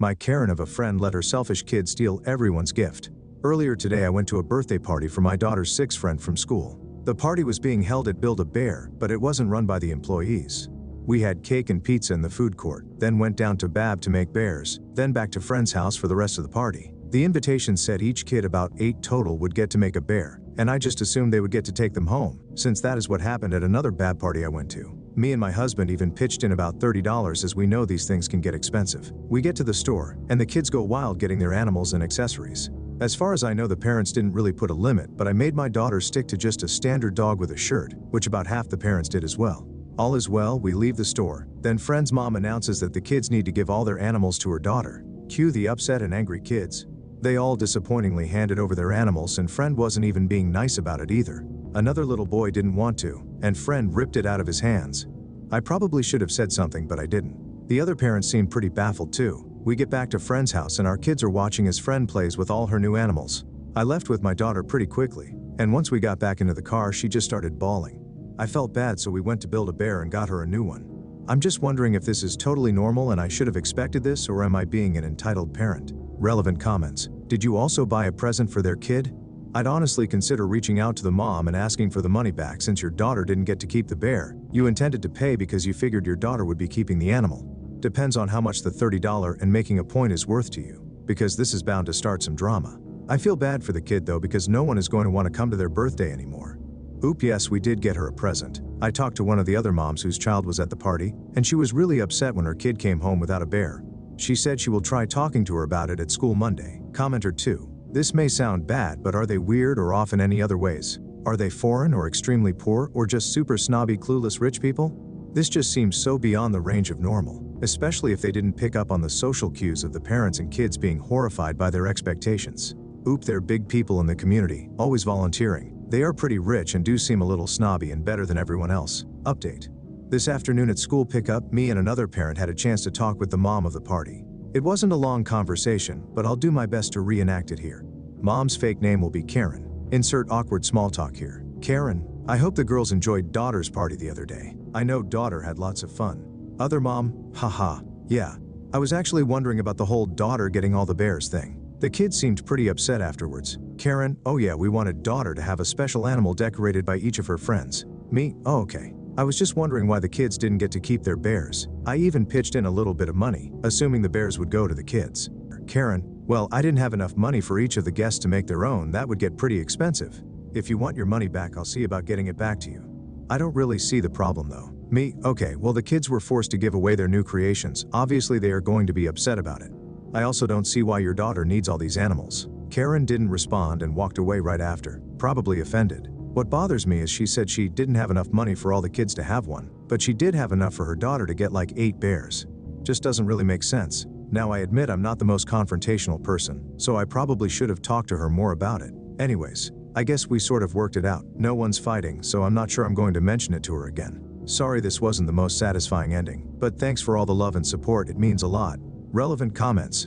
My Karen of a friend let her selfish kid steal everyone's gift. Earlier today I went to a birthday party for my daughter's sixth friend from school. The party was being held at Build-A-Bear, but it wasn't run by the employees. We had cake and pizza in the food court, then went down to Bab to make bears, then back to friend's house for the rest of the party. The invitation said each kid, about 8 total, would get to make a bear, and I just assumed they would get to take them home, since that is what happened at another Bab party I went to. Me and my husband even pitched in about $30, as we know these things can get expensive. We get to the store, and the kids go wild getting their animals and accessories. As far as I know, the parents didn't really put a limit, but I made my daughter stick to just a standard dog with a shirt, which about half the parents did as well. All is well, we leave the store. Then friend's mom announces that the kids need to give all their animals to her daughter. Cue the upset and angry kids. They all disappointingly handed over their animals, and friend wasn't even being nice about it either. Another little boy didn't want to, and friend ripped it out of his hands. I probably should have said something, but I didn't. The other parents seemed pretty baffled too. We get back to friend's house and our kids are watching as friend plays with all her new animals. I left with my daughter pretty quickly, and once we got back into the car she just started bawling. I felt bad, so we went to Build-A-Bear and got her a new one. I'm just wondering if this is totally normal and I should have expected this, or am I being an entitled parent? Relevant comments. Did you also buy a present for their kid? I'd honestly consider reaching out to the mom and asking for the money back, since your daughter didn't get to keep the bear. You intended to pay because you figured your daughter would be keeping the animal. Depends on how much the $30 and making a point is worth to you, because this is bound to start some drama. I feel bad for the kid though, because no one is going to want to come to their birthday anymore. Oop, yes, we did get her a present. I talked to one of the other moms whose child was at the party, and she was really upset when her kid came home without a bear. She said she will try talking to her about it at school Monday. Commenter 2. This may sound bad, but are they weird or off in any other ways? Are they foreign or extremely poor, or just super snobby clueless rich people? This just seems so beyond the range of normal, especially if they didn't pick up on the social cues of the parents and kids being horrified by their expectations. Oop, they're big people in the community, always volunteering. They are pretty rich and do seem a little snobby and better than everyone else. Update. This afternoon at school pickup, me and another parent had a chance to talk with the mom of the party. It wasn't a long conversation, but I'll do my best to reenact it here. Mom's fake name will be Karen. Insert awkward small talk here. Karen, I hope the girls enjoyed daughter's party the other day. I know daughter had lots of fun. Other mom, haha, yeah. I was actually wondering about the whole daughter getting all the bears thing. The kids seemed pretty upset afterwards. Karen, oh yeah, we wanted daughter to have a special animal decorated by each of her friends. Me, oh okay. I was just wondering why the kids didn't get to keep their bears. I even pitched in a little bit of money, assuming the bears would go to the kids. Karen, well, I didn't have enough money for each of the guests to make their own. That would get pretty expensive. If you want your money back, I'll see about getting it back to you. I don't really see the problem though. Me, okay, well the kids were forced to give away their new creations. Obviously they are going to be upset about it. I also don't see why your daughter needs all these animals. Karen didn't respond and walked away right after, probably offended. What bothers me is she said she didn't have enough money for all the kids to have one, but she did have enough for her daughter to get like 8 bears. Just doesn't really make sense. Now I admit I'm not the most confrontational person, so I probably should have talked to her more about it. Anyways, I guess we sort of worked it out. No one's fighting, so I'm not sure I'm going to mention it to her again. Sorry this wasn't the most satisfying ending, but thanks for all the love and support, it means a lot. Relevant comments.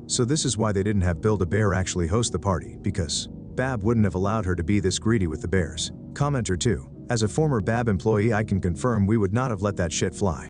So this is why they didn't have Build-A-Bear actually host the party, because Bab wouldn't have allowed her to be this greedy with the bears. Commenter 2. As a former Bab employee, I can confirm we would not have let that shit fly.